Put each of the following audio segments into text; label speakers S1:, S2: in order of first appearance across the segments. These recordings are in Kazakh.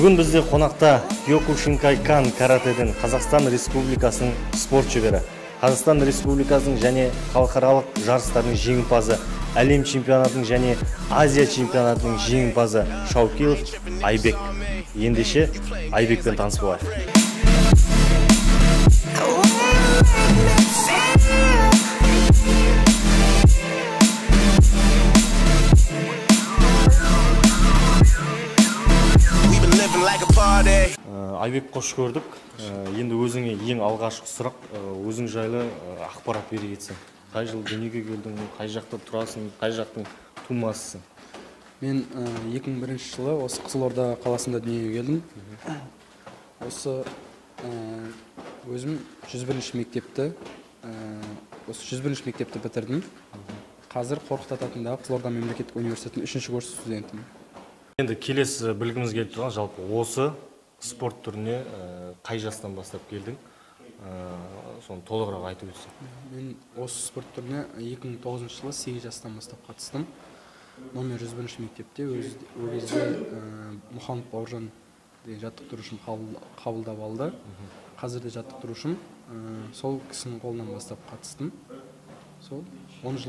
S1: Бүгін бізде қонақта Киокушинкай-кан каратэден Қазақстан Республикасының спорт шебері, Қазақстан Республикасының және халықаралық жарыстардың жеңімпазы, әлем чемпионатының және Азия чемпионатының жеңімпазы Шаукилов Айбек. Ендеше Айбекпен таныс болайық. Айбек, қош көрдік. Енді өзіңе ең алғашқы сұрақ, өзің жайлы ақпарат бере кетсең. Қай жыл дүниеге келдің, қай жақта тұрасың, қай жақтың тумасысың?
S2: Мен 2001 жылы осы Қызылорда қаласында дүниеге келдім. Осы өзім 101 мектепті бітірдім. Қазір Қорқыт Ата атындағы Қызылорда мемлекеттік университетінің 3-ші курс студентімін.
S1: Енді келесі білгіміз келіп тұрған, жалпы осы спорт түріне қай жастан бастап келдің? Соны толығырақ айтып өтсең.
S2: Мен осы спорт түріне 2009 жылы 8 жастан бастап қатыстым. Номер 101 мектепте ол кезде Мұхаммед Бауыржан деген жаттықтырушым қабылдап алды. Қазір де жаттықтырушым, сол кісінің қолынан бастап қатыстым. Сол 11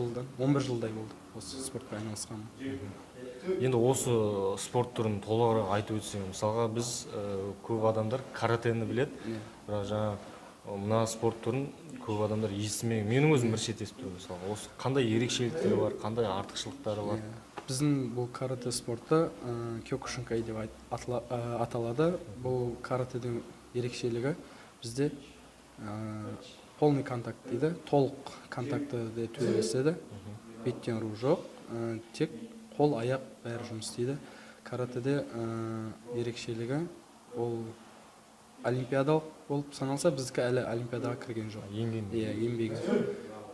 S2: жылдай болды осы спортқа айналысқаным.
S1: Енді осы спорт түрін толығырақ айтып өтсең, мысалға біз көп адамдар каратені біледі, бірақ жаңа мына спорт түрін көп адамдар естімеген. Менің өзім бір шет естіп, мысалға осы қандай ерекшеліктері бар, қандай артықшылықтары бар?
S2: Біздің бұл карате спорты Киокушинкай деп аталады. Бұл каратедің ерекшелігі бізде полный контакт дейді, толық контакты деп төбелеседі. Беттен ұру жоқ, тек қол, аяқ бәрі жұмыс істейді. Каратэде ерекшелігі ол олимпиадалық болып саналса, біздікі әлі олимпиадаға кірген жоқ. Еңбегі.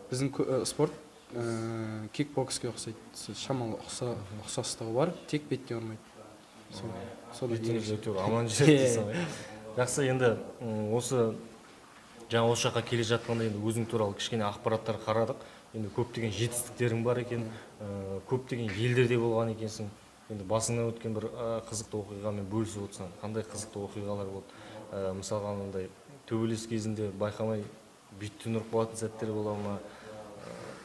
S2: Біздің спорт кикбокске ұқсайды. Шамалы ұқсастығы бар, тек беттен ұрмайды.
S1: Аман жүрсің. Жақсы, енді осы жаққа келе жатқанда өзің туралы кішкене ақпараттар қарадық. Енді көптеген жетістіктерің бар екен, көптеген елдерде болған екенсің. Енді басыңнан өткен бір қызықты оқиғамен бөлісіп отырсаң, қандай қызықты оқиғалар болды? Мысалға, мынандай төбелес кезінде байқамай беттен ұрып қалатын сәттер бола ма?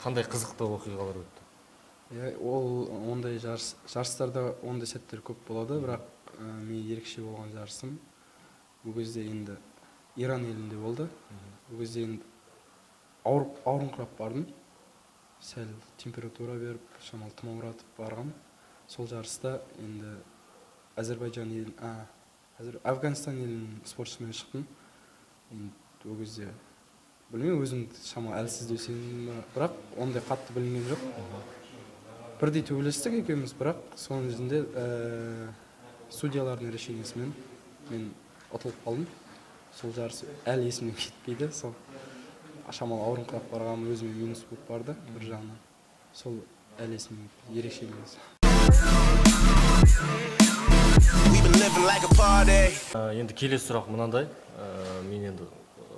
S1: Қандай қызықты оқиғалар өтті?
S2: Ол ондай жарыстарда ондай сәттер көп болады, бірақ мен ерекше болған жарысым бұл кезде енді Иран елінде болды. Бұл кезде енді ауырыңқырап бардым. Сәл температура беріп, шамалы тұмауратып барғам. Сол жарыста енді Афганистан елінің спортшысымен шықтым. Ол кезде білмеймін, өзім шамалы әлсіз десем, бірақ ондай қатты білінген жоқ. Бірдей төбелестік екеуміз, бірақ соның жүзінде судьялардың решениесімен мен ұтылып қалдым. Сол жарыс әлі есімнен кетпейді. Сол шамалы ауырыңқырап барғам, өзіме минус болып барды бір жағынан. Сол әлі есімнен ерекше емес.
S1: Енді келесі сұрақ мынандай. Мен енді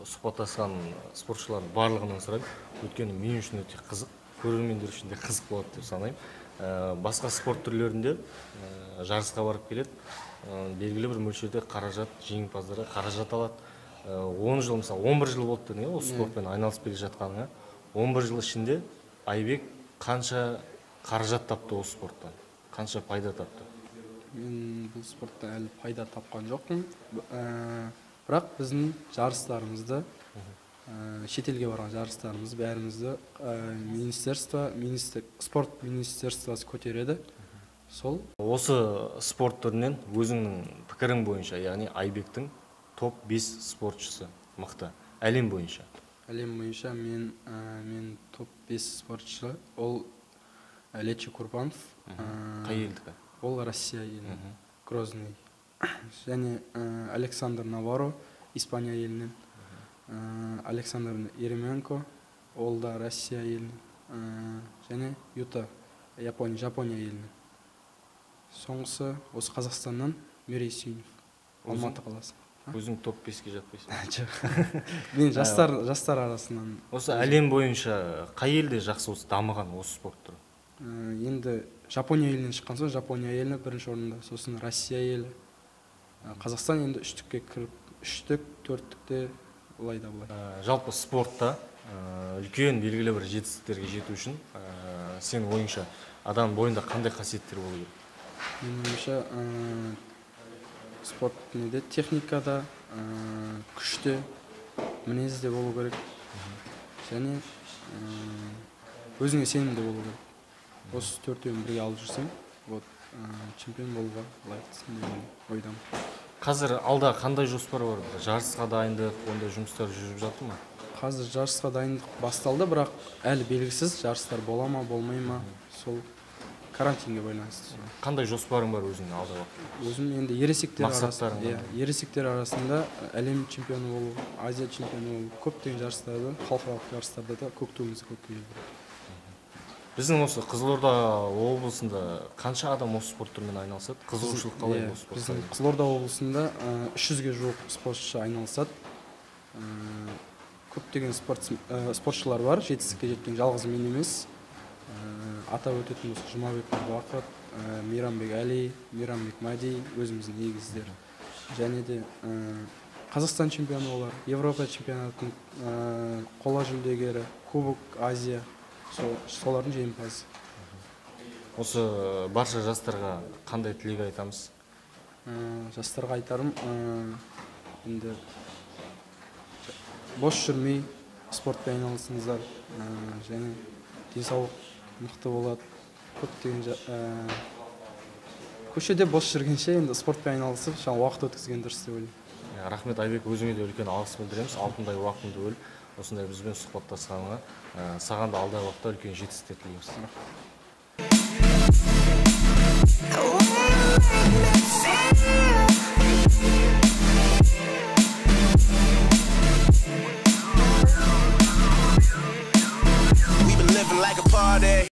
S1: сұхбаттасқан спортшылардың барлығынан сұраймын. Өйткені мен үшін өте қызық, көрермендер үшін де қызық болады деп санаймын. Басқа спорт түрлерінде жарысқа барып келеді. Белгілі бір мөлшерде қаражат, жеңімпаздары қаражат алады. 10 жыл, мысалы 11 жыл болды дедіңіз, осы спортпен айналысып келе жатқаныңа. 11 жыл ішінде Айбек қанша қаражат тапты осы спорттан? Қанша пайда тапты?
S2: Мен бұл спорттан әлі пайда тапқан жоқпын. Бірақ біздің жарыстарымызды, шетелге барған жарыстарымызды бәрімізді спорт министерствосы көтереді. Сол.
S1: Осы спорт түрінен өзіңнің пікірің бойынша, яғни Айбектің топ 5 спортшысы мықты әлем бойынша?
S2: Әлем бойынша мен топ 5 спортшы. Ол Лечи Курбанов.
S1: Қай елдікі?
S2: Ол Россия елінен, Грозный. Және Александр Наваро, Испания елінен. Александр Еременко, ол да Россия елінен. Және Юта, Жапония елінен. Соңғысы осы Қазақстаннан Мерей Сүйінов, Алматы қаласы.
S1: Өзің топ 5-ке жатпайсың?
S2: Жоқ. Мен жастар арасынан.
S1: Осы әлем бойынша қай елде жақсы дамыған осы спорт түрі?
S2: Енді Жапония елінен шыққан соң, Жапония елі бірінші орында, сосын Россия елі, Қазақстан енді үштікке кіріп, үштік, төрттікте олай да былай.
S1: Жалпы спортта үлкен белгілі бір жетістіктерге жету үшін сенің ойыңша адам бойында қандай қасиеттер болу керек?
S2: Менің ойымша спорт неде техникада, күште, мінезде болу керек. Және өзіңе сенімді болу керек. Осы төртеуін бірге алып жүрсең, чемпион болуға лайықтысың деген ойдамын.
S1: Қазір алда қандай жоспар бар? Жарысқа дайындық, ондай жұмыстар жүріп жатыр ма?
S2: Қазір жарысқа дайындық басталды, бірақ әлі белгісіз, жарыстар бола ма, болмай ма, сол карантинге байланысты.
S1: Қандай жоспарың бар өзіңнің алда уақытта?
S2: Өзім енді ересектер арасында әлем чемпионы болу, Азия чемпионы болу, көптеген жарыстарда, халықаралық жарыстарда да көк туымызды көкке желбірету.
S1: Біздің осы Қызылорда облысында қанша адам осы спорт түрімен айналысады? Қызығушылық қалай осы спортқа?
S2: Біздің Қызылорда облысында 300-ге жуық спортшы айналысады. Көптеген спортшылар бар, жетістікке жеткен жалғыз мен емес. Атап өтетін болса Жұмабек Бақыт, Мейрамбек Әли, Мейрамбек Мади, өзіміздің егіздер. Және де Қазақстан чемпионы олар, Европа чемпионатының қола жүлдегері, Кубок Азия, солардың жеңімпазы.
S1: Осы барша жастарға қандай тілек айтамыз?
S2: Жастарға айтарым, енді бос жүрмей спортпен айналысыңыздар, және денсаулық мықты болады. Көшеде бос жүргенше енді спортпен айналысып, уақыт өткізген дұрыс деп ойлаймын.
S1: Рахмет Айбек, өзіңе де үлкен алғыс білдіреміз. Алтындай уақытыңды бөліп, осындай бізбен сұхбаттасқаныңа, саған да алдағы уақытта үлкен жетістіктер тілейміз.